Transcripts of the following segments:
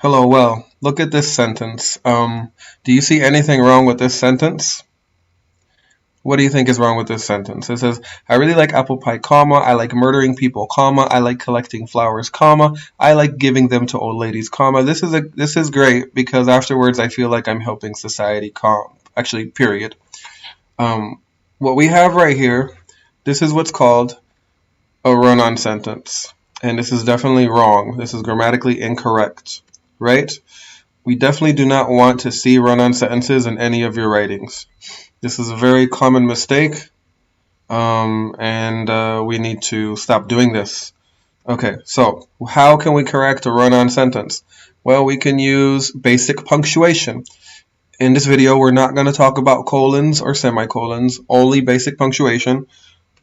Hello, well, look at this sentence. Do you see anything wrong with this sentence? What do you think is wrong with this sentence? It says, I really like apple pie, comma, I like murdering people, comma, I like collecting flowers, comma, I like giving them to old ladies, comma. This is great because afterwards I feel like I'm helping society, actually, period. What we have right here, this is what's called a run-on sentence. And this is definitely wrong. This is grammatically incorrect, right? We definitely do not want to see run-on sentences in any of your writings. This is a very common mistake, and we need to stop doing this. Okay, so how can we correct a run-on sentence? Well, we can use basic punctuation. In this video, we're not going to talk about colons or semicolons, only basic punctuation.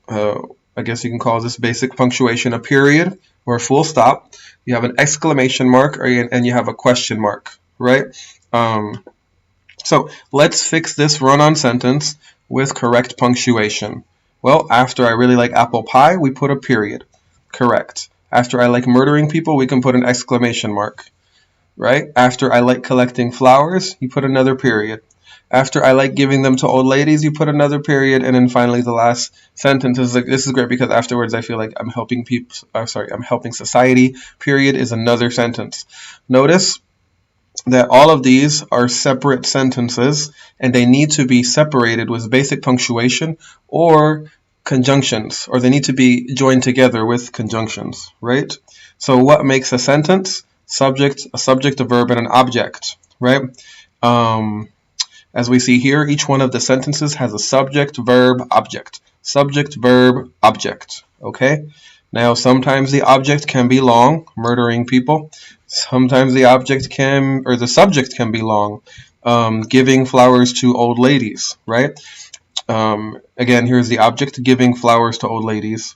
I guess you can call this basic punctuation a period or a full stop. You have an exclamation mark and you have a question mark, right? So let's fix this run-on sentence with correct punctuation. Well, after I really like apple pie, we put a period. Correct. After I like murdering people, we can put an exclamation mark, right? After I like collecting flowers, you put another period. After I like giving them to old ladies, you put another period, and then finally the last sentence is like, this is great because afterwards I feel like I'm helping people. I'm helping society. Period is another sentence. Notice that all of these are separate sentences, and they need to be separated with basic punctuation or conjunctions, or they need to be joined together with conjunctions, right? So what makes a sentence? Subject, a subject, a verb, and an object, right? As we see here, each one of the sentences has a subject, verb, object. Subject, verb, object. Okay? Now, sometimes the object can be long, murdering people. Sometimes the object can, or the subject can be long, giving flowers to old ladies, right? Again, here's the object, giving flowers to old ladies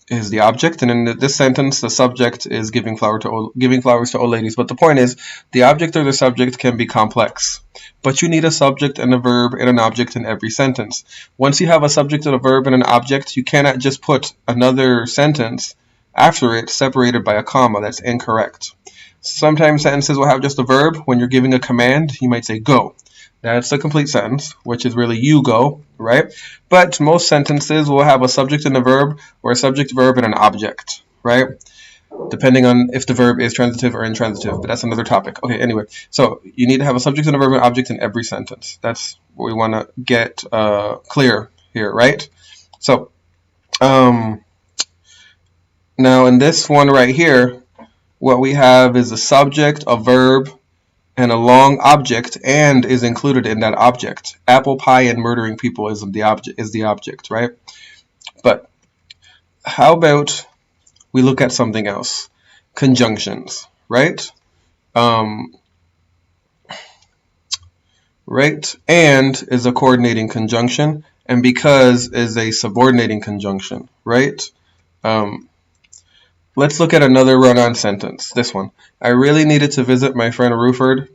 is the object, and in this sentence, the subject is giving flowers to old ladies. But the point is, the object or the subject can be complex, but you need a subject and a verb and an object in every sentence. Once you have a subject and a verb and an object, you cannot just put another sentence after it separated by a comma. That's incorrect. Sometimes sentences will have just a verb. When you're giving a command, you might say go. That's a complete sentence, which is really you go, right? But most sentences will have a subject and a verb, or a subject, verb, and an object, right? Depending on if the verb is transitive or intransitive, but that's another topic. Okay, anyway, so you need to have a subject and a verb and an object in every sentence. That's what we want to get clear here, right? So, now in this one right here, what we have is a subject, a verb, and a long object, and is included in that object. Apple pie and murdering people is the object, right? But how about we look at something else? Conjunctions, right? Right, and is a coordinating conjunction, and because is a subordinating conjunction, right? Let's look at another run-on sentence. This one. I really needed to visit my friend Ruford,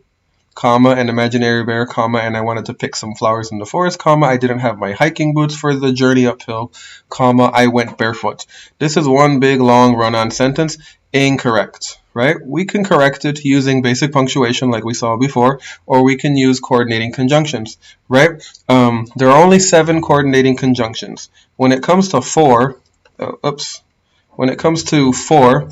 comma, an imaginary bear, comma, and I wanted to pick some flowers in the forest, comma, I didn't have my hiking boots for the journey uphill, comma, I went barefoot. This is one big long run-on sentence. Incorrect, right? We can correct it using basic punctuation like we saw before, or we can use coordinating conjunctions, right? There are only 7 coordinating conjunctions. When it comes to 4, when it comes to 4,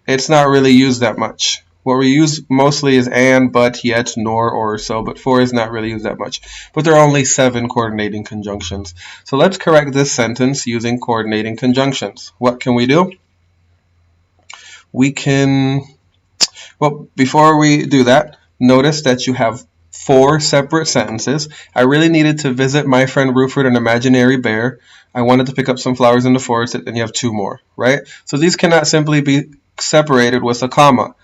it's not really used that much. What we use mostly is and, but, yet, nor, or, so, but 4 is not really used that much. But there are only 7 coordinating conjunctions. So let's correct this sentence using coordinating conjunctions. What can we do? We can, well, before we do that, notice that you have 4 separate sentences. I really needed to visit my friend Ruford, an imaginary bear. I wanted to pick up some flowers in the forest, and you have 2 more, right? So these cannot simply be separated with a comma.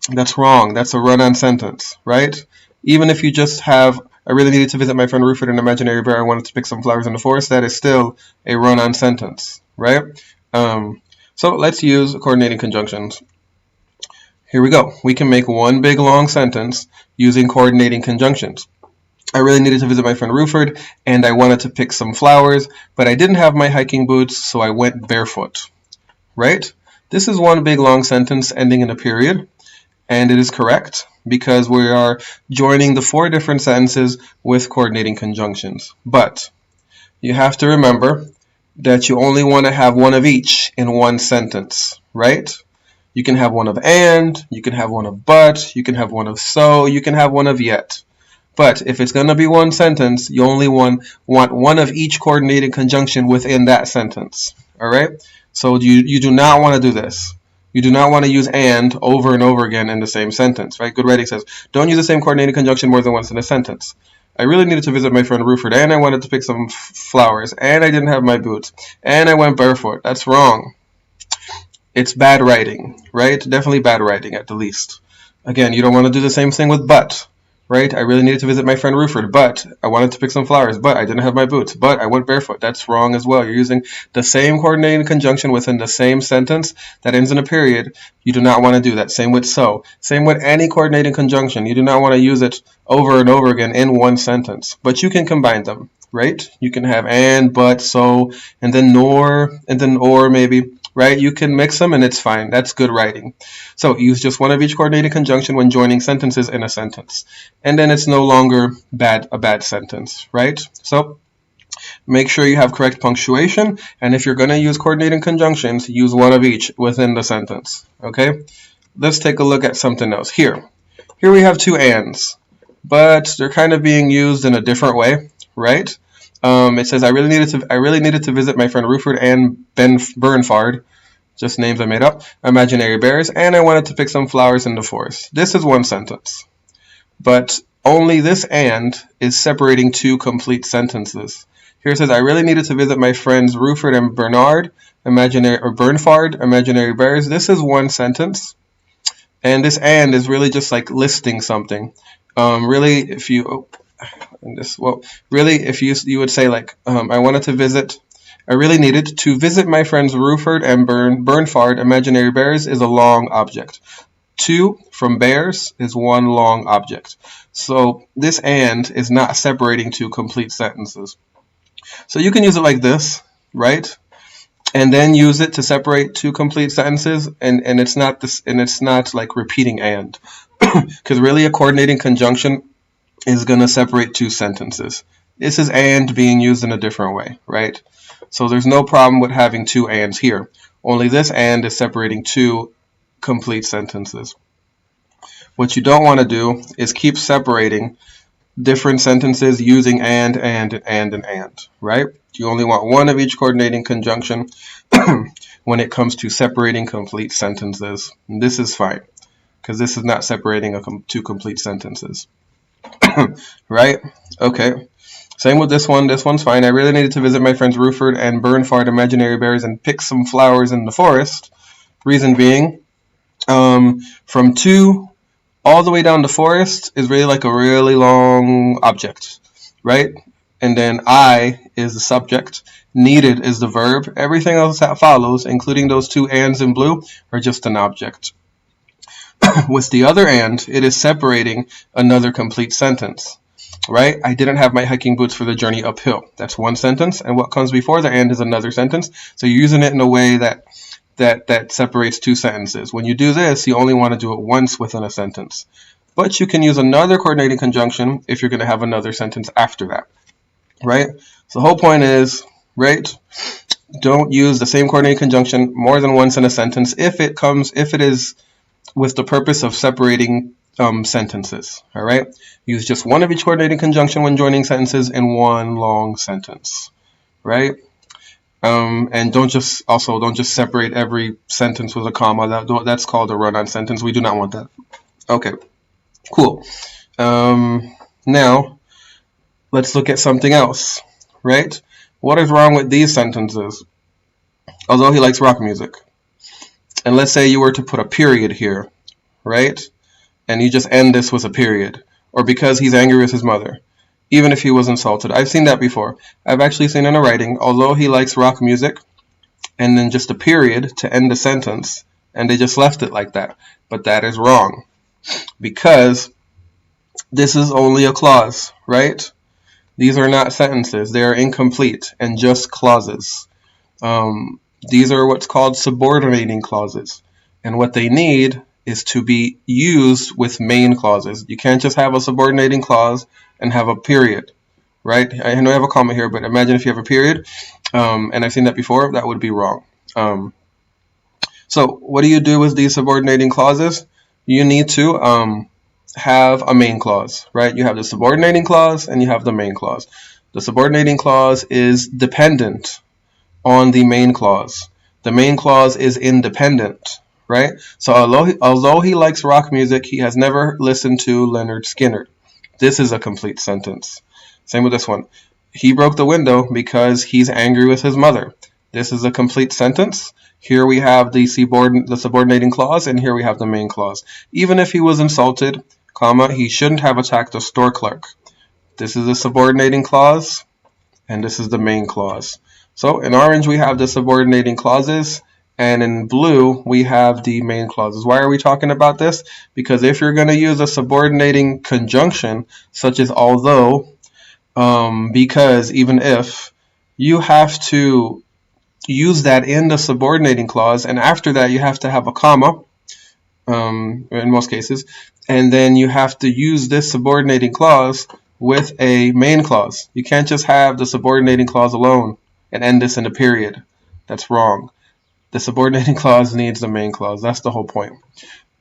That's wrong. That's a run-on sentence, right? Even if you just have, I really needed to visit my friend Ruford, an imaginary bear. I wanted to pick some flowers in the forest. That is still a run-on sentence, right? So let's use coordinating conjunctions. Here we go. We can make one big long sentence using coordinating conjunctions. I really needed to visit my friend Ruford, and I wanted to pick some flowers, but I didn't have my hiking boots, so I went barefoot, right? This is one big long sentence ending in a period. And it is correct because we are joining the 4 different sentences with coordinating conjunctions. But you have to remember that you only want to have one of each in one sentence, right? You can have one of and, you can have one of but, you can have one of so, you can have one of yet. But if it's going to be one sentence, you only want one of each coordinating conjunction within that sentence. All right? So you do not want to do this. You do not want to use and over and over again in the same sentence, right? Good writing says, don't use the same coordinating conjunction more than once in a sentence. I really needed to visit my friend Ruford, and I wanted to pick some flowers, and I didn't have my boots, and I went barefoot. That's wrong. It's bad writing, right? Definitely bad writing at the least. Again, you don't want to do the same thing with but, right? I really needed to visit my friend Ruford, but I wanted to pick some flowers, but I didn't have my boots, but I went barefoot. That's wrong as well. You're using the same coordinating conjunction within the same sentence that ends in a period. You do not want to do that. Same with so. Same with any coordinating conjunction. You do not want to use it over and over again in one sentence, but you can combine them, right? You can have and, but, so, and then nor, and then or maybe. Right? You can mix them and it's fine. That's good writing. So use just one of each coordinating conjunction when joining sentences in a sentence. And then it's no longer a bad sentence, right? So make sure you have correct punctuation. And if you're going to use coordinating conjunctions, use one of each within the sentence. Okay? Let's take a look at something else. Here we have 2 ands, but they're kind of being used in a different way, right? It says I really needed to visit my friend Ruford and Ben Bernfard, just names I made up, imaginary bears, and I wanted to pick some flowers in the forest. This is one sentence, but only this and is separating 2 complete sentences. Here it says I really needed to visit my friends Ruford and Bernfard, imaginary bears. This is one sentence, and this and is really just like listing something. Really, if you you would say like, I really needed to visit my friends Ruford and Bernfard, imaginary bears, is a long object. 2 from bears is one long object. So this and is not separating 2 complete sentences. So you can use it like this, right? And then use it to separate 2 complete sentences, and it's not like repeating and. Because really a coordinating conjunction is going to separate 2 sentences. This is and being used in a different way, right? So there's no problem with having 2 ands here. Only this and is separating 2 complete sentences. What you don't want to do is keep separating different sentences using and, right? You only want one of each coordinating conjunction when it comes to separating complete sentences. And this is fine, because this is not separating 2 complete sentences. Right? Okay. Same with this one. This one's fine. I really needed to visit my friends Ruford and Bernfard, imaginary bears, and pick some flowers in the forest. Reason being, from 2 all the way down the forest is really like a really long object, right? And then I is the subject, needed is the verb. Everything else that follows, including those 2 ands in blue, are just an object. With the other and, it is separating another complete sentence, right? I didn't have my hiking boots for the journey uphill. That's one sentence, and what comes before the and is another sentence. So you're using it in a way that separates 2 sentences. When you do this, you only want to do it once within a sentence. But you can use another coordinating conjunction if you're going to have another sentence after that, right? So the whole point is, right, don't use the same coordinating conjunction more than once in a sentence if it is with the purpose of separating sentences, all right? Use just one of each coordinating conjunction when joining sentences in one long sentence, right? And don't just separate every sentence with a comma. That's called a run-on sentence. We do not want that. Okay, cool. Now, let's look at something else, right? What is wrong with these sentences? Although he likes rock music. And let's say you were to put a period here, right? And you just end this with a period. Or because he's angry with his mother, even if he was insulted. I've seen that before. I've actually seen in a writing, although he likes rock music, and then just a period to end the sentence, and they just left it like that. But that is wrong, because this is only a clause, right? These are not sentences. They are incomplete and just clauses. These are what's called subordinating clauses. And what they need is to be used with main clauses. You can't just have a subordinating clause and have a period, right? I know I have a comma here, but imagine if you have a period, and I've seen that before, that would be wrong. So what do you do with these subordinating clauses? You need to have a main clause, right? You have the subordinating clause and you have the main clause. The subordinating clause is dependent on the main clause. The main clause is independent, right? So although he likes rock music, he has never listened to Leonard Skinner. This is a complete sentence. Same with this one. He broke the window because he's angry with his mother. This is a complete sentence. Here we have the subordinating clause, and here we have the main clause. Even if he was insulted, comma, he shouldn't have attacked a store clerk. This is the subordinating clause, and this is the main clause. So in orange we have the subordinating clauses, and in blue we have the main clauses. Why are we talking about this? Because if you're going to use a subordinating conjunction, such as although, because, even if, you have to use that in the subordinating clause, and after that you have to have a comma, in most cases, and then you have to use this subordinating clause with a main clause. You can't just have the subordinating clause alone and end this in a period. That's wrong. The subordinating clause needs the main clause. That's the whole point.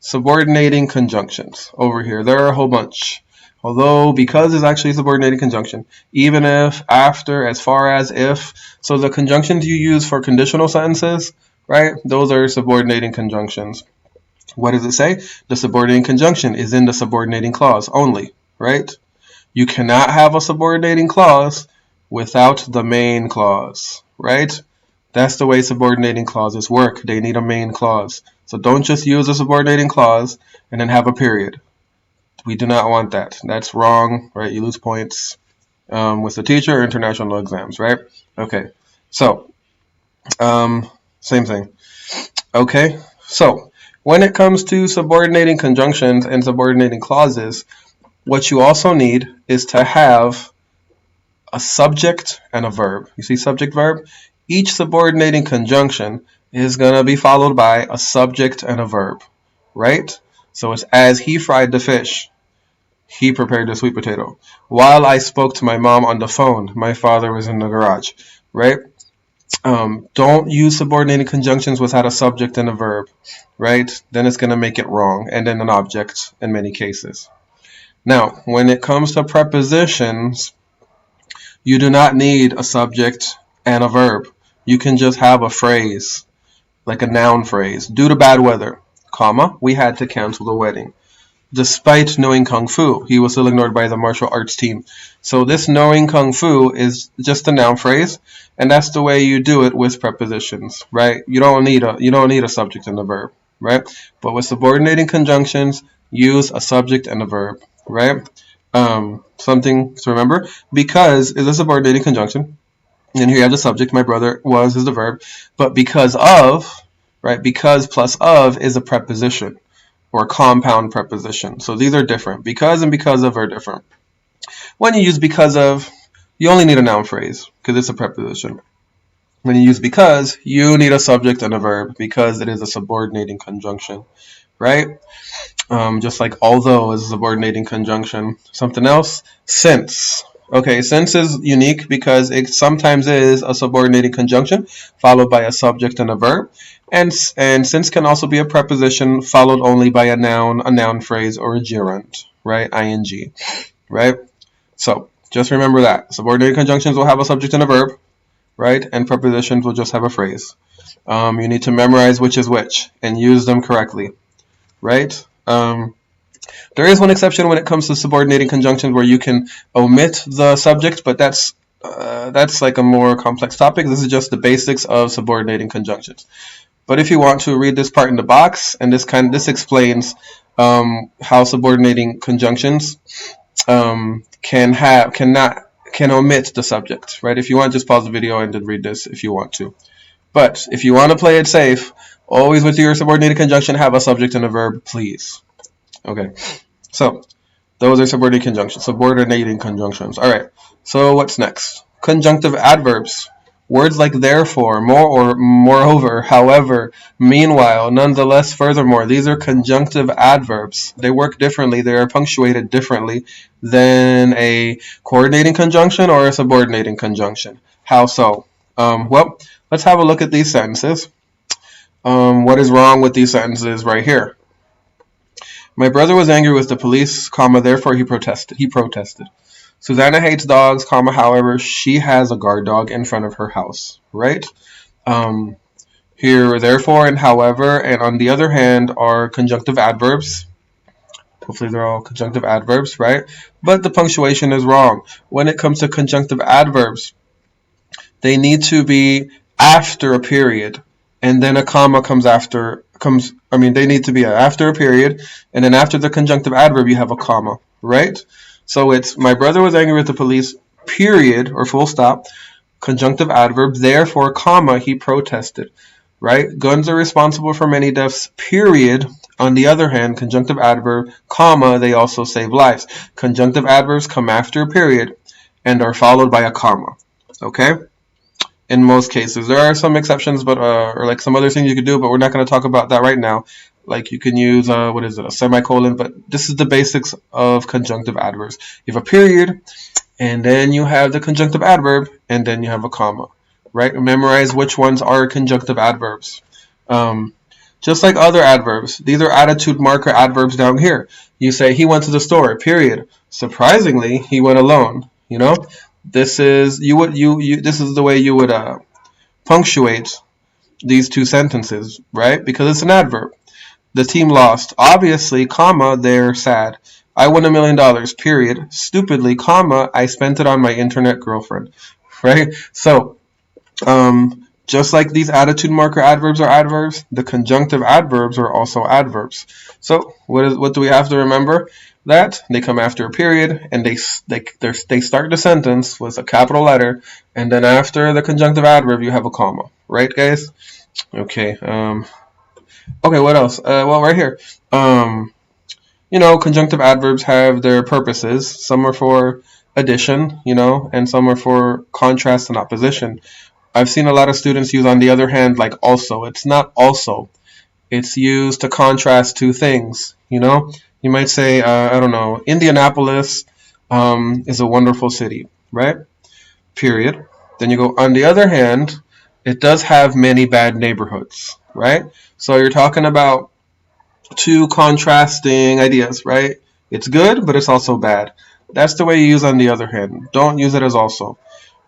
Subordinating conjunctions. Over here, there are a whole bunch. Although, because is actually a subordinating conjunction. Even if, after, as far as, if. So the conjunctions you use for conditional sentences, right? Those are subordinating conjunctions. What does it say? The subordinating conjunction is in the subordinating clause only, right? You cannot have a subordinating clause without the main clause, right? That's the way subordinating clauses work. They need a main clause. So don't just use a subordinating clause and then have a period. We do not want that. That's wrong, right? You lose points with the teacher or international exams, right? Okay, so same thing. Okay, so when it comes to subordinating conjunctions and subordinating clauses, what you also need is to have a subject and a verb. You see subject verb? Each subordinating conjunction is going to be followed by a subject and a verb, right? So it's as he fried the fish, he prepared the sweet potato. While I spoke to my mom on the phone, my father was in the garage, right? Don't use subordinating conjunctions without a subject and a verb, right? Then it's going to make it wrong, and then an object in many cases. Now, when it comes to prepositions, you do not need a subject and a verb. You can just have a phrase, like a noun phrase. Due to bad weather, comma, we had to cancel the wedding. Despite knowing Kung Fu, he was still ignored by the martial arts team. So this knowing Kung Fu is just a noun phrase, and that's the way you do it with prepositions, right? You don't need a subject and a verb, right? But with subordinating conjunctions, use a subject and a verb, right? Something to remember, because is a subordinating conjunction, and here you have the subject, my brother was is the verb, but because of, right? Because plus of is a preposition or a compound preposition. So these are different. Because and because of are different. When you use because of, you only need a noun phrase because it's a preposition. When you use because, you need a subject and a verb because it is a subordinating conjunction, right? Just like although is a subordinating conjunction. Something else, since. Okay, since is unique because it sometimes is a subordinating conjunction followed by a subject and a verb. And since can also be a preposition followed only by a noun phrase, or a gerund, right? ing, right? So just remember that. Subordinating conjunctions will have a subject and a verb, right? And prepositions will just have a phrase. You need to memorize which is which and use them correctly, right? There is one exception when it comes to subordinating conjunctions where you can omit the subject, but that's like a more complex topic. This is just the basics of subordinating conjunctions. But if you want to read this part in the box, and this explains how subordinating conjunctions can omit the subject, right? If you want, just pause the video and then read this if you want to. But if you want to play it safe, always with your subordinated conjunction have a subject and a verb, please. Okay, so those are subordinating conjunctions. All right, so what's next? Conjunctive adverbs. Words like therefore, more or moreover, however, meanwhile, nonetheless, furthermore, these are conjunctive adverbs. They work differently. They are punctuated differently than a coordinating conjunction or a subordinating conjunction. How so? Well, let's have a look at these sentences. What is wrong with these sentences right here? My brother was angry with the police, comma, therefore he protested. Susanna hates dogs, comma, however, she has a guard dog in front of her house, right? Here, therefore and however, and on the other hand, are conjunctive adverbs. Hopefully they're all conjunctive adverbs, right? But the punctuation is wrong. When it comes to conjunctive adverbs, they need to be after a period, and then a comma they need to be after a period, and then after the conjunctive adverb, you have a comma, right? So it's, my brother was angry with the police, period, or full stop, conjunctive adverb, therefore, comma, he protested, right? Guns are responsible for many deaths, period. On the other hand, conjunctive adverb, comma, they also save lives. Conjunctive adverbs come after a period and are followed by a comma, okay? In most cases. There are some exceptions, but or like some other things you could do, but we're not going to talk about that right now. Like you can use a semicolon, but this is the basics of conjunctive adverbs. You have a period, and then you have the conjunctive adverb, and then you have a comma, right? Memorize which ones are conjunctive adverbs. Just like other adverbs, these are attitude marker adverbs down here. You say he went to the store, period. Surprisingly, he went alone. You know, this is this is the way you would punctuate these two sentences, right? Because it's an adverb. The team lost. Obviously, comma, they're sad. I won $1 million, period. Stupidly, comma, I spent it on my internet girlfriend, right? So, just like these attitude marker adverbs are adverbs, the conjunctive adverbs are also adverbs. So, what do we have to remember? That they come after a period, and they start the sentence with a capital letter, and then after the conjunctive adverb, you have a comma, right, guys? Okay. Okay, what else? Well, right here. Conjunctive adverbs have their purposes. Some are for addition, and some are for contrast and opposition. I've seen a lot of students use, on the other hand, like also. It's not also. It's used to contrast two things, You might say, I don't know, Indianapolis is a wonderful city, right? Period. Then you go, on the other hand, it does have many bad neighborhoods, right? So you're talking about two contrasting ideas, right? It's good, but it's also bad. That's the way you use on the other hand. Don't use it as also,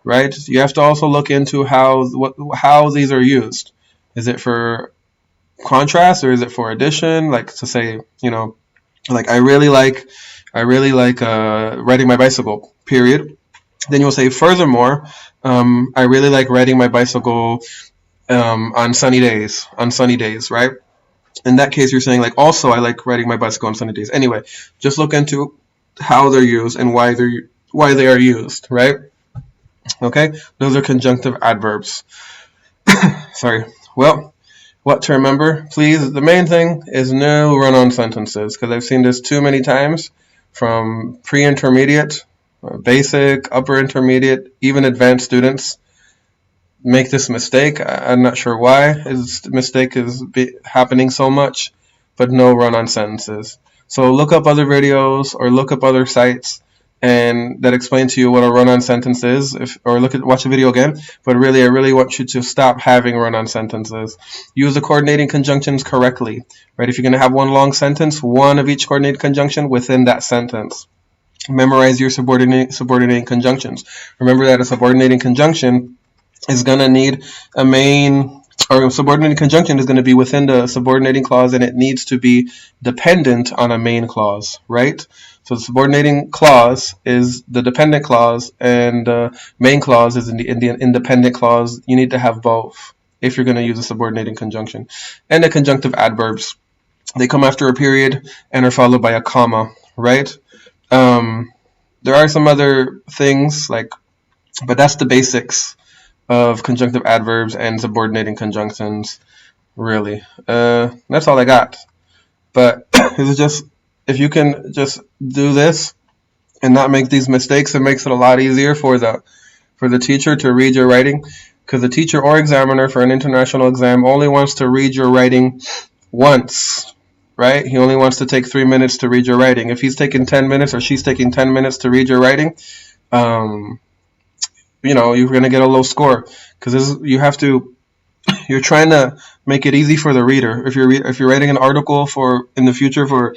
right? You have to also look into how these are used. Is it for contrast or is it for addition? Like to say, like I really like riding my bicycle, period. Then you'll say, furthermore, I really like riding my bicycle on sunny days, right? In that case, you're saying like, also I like riding my bicycle on sunny days. Anyway, just look into how they're used and why they are used, right? Okay, those are conjunctive adverbs. Sorry. Well, what to remember, please. The main thing is no run-on sentences, because I've seen this too many times from pre-intermediate, basic, upper intermediate, even advanced students make this mistake. I'm not sure why this mistake is happening so much, but no run-on sentences. So look up other videos or look up other sites and that explain to you what a run-on sentence is, watch the video again. But really, I really want you to stop having run-on sentences. Use the coordinating conjunctions correctly, right? If you're going to have one long sentence, one of each coordinated conjunction within that sentence. Memorize your subordinating conjunctions. Remember that a subordinating conjunction is going to need a main, or subordinating conjunction is going to be within the subordinating clause, and it needs to be dependent on a main clause, right? So the subordinating clause is the dependent clause, and the main clause is in the independent clause. You need to have both if you're going to use a subordinating conjunction. And the conjunctive adverbs, they come after a period and are followed by a comma, right? There are some other things, but that's the basics of conjunctive adverbs and subordinating conjunctions, really. That's all I got. But it's just, if you can just do this and not make these mistakes, it makes it a lot easier for the teacher to read your writing. because the teacher or examiner for an international exam only wants to read your writing once, right? He only wants to take 3 minutes to read your writing. If he's taking 10 minutes or she's taking 10 minutes to read your writing, you're going to get a low score, because you're trying to make it easy for the reader. If you're writing an article for in the future for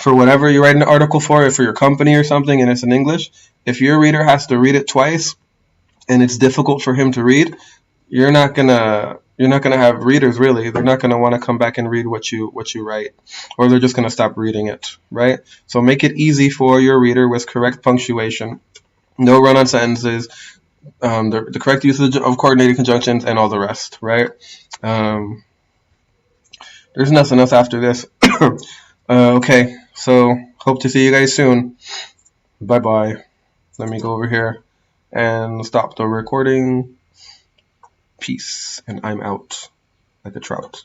whatever you're writing an article for your company or something, and it's in English, if your reader has to read it twice and it's difficult for him to read, you're not gonna have readers, really. They're not gonna want to come back and read what you write, or they're just gonna stop reading it, right? So make it easy for your reader with correct punctuation, no run-on sentences, the correct usage of coordinating conjunctions, and all the rest, right? There's nothing else after this. Okay, so hope to see you guys soon. Bye-bye. Let me go over here and stop the recording. Peace, and I'm out like a trout.